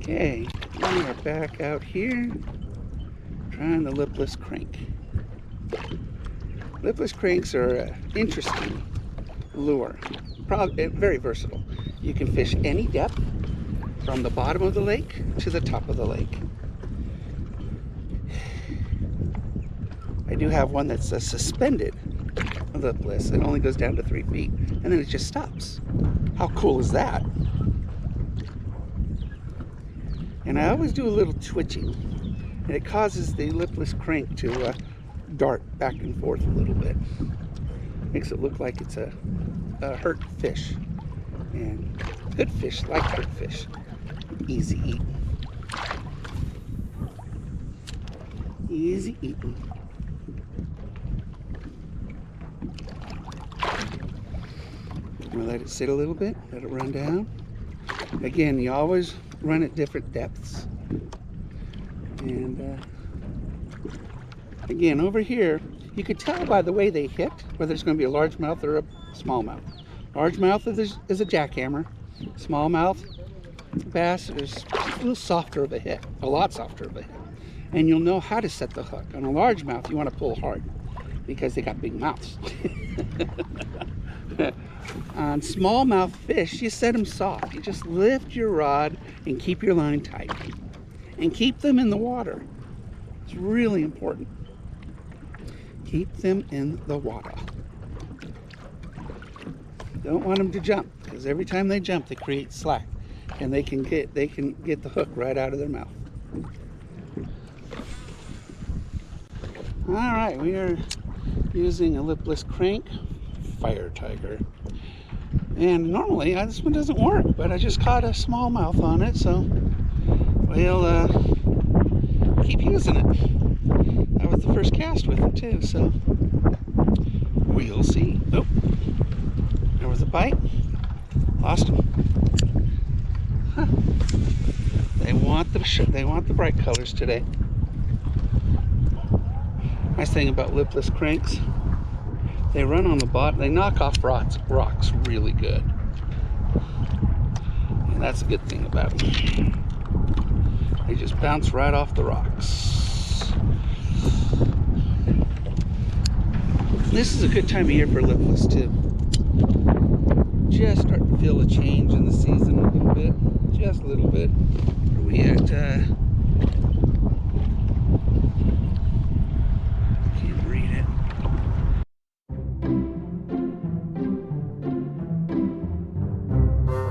Okay, we are back out here trying the Lipless Crank. Lipless Cranks are an interesting lure, probably very versatile. You can fish any depth from the bottom of the lake to the top of the lake. I do have one that's a suspended lipless. It only goes down to 3 feet and then it just stops. How cool is that? And I always do a little twitching, and it causes the lipless crank to dart back and forth a little bit. Makes it look like it's a hurt fish. And good fish like hurt fish. Easy eating. Easy eating. I'm gonna let it sit a little bit, let it run down. Again, you always run at different depths. And again, over here, you could tell by the way they hit whether it's going to be a largemouth or a smallmouth. Largemouth is a jackhammer. Smallmouth bass is a little softer of a hit, a lot softer of a hit. And you'll know how to set the hook. On a largemouth, you want to pull hard because they got big mouths. On smallmouth fish, you set them soft. You just lift your rod and keep your line tight. And keep them in the water. It's really important. Keep them in the water. Don't want them to jump, because every time they jump, they create slack, and they can get the hook right out of their mouth. All right, we are using a Lipless Crank Fire Tiger. And normally this one doesn't work, but I just caught a smallmouth on it, so we'll keep using it. That was the first cast with it too, so we'll see. Oh, there was a bite. Lost him. Huh. They want the bright colors today. Nice thing about Lipless Cranks, they run on the bottom. They knock off rocks really good, and that's a good thing about them. They just bounce right off the rocks. This is a good time of year for lipless too. Just starting to feel a change in the season a little bit, just a little bit. We at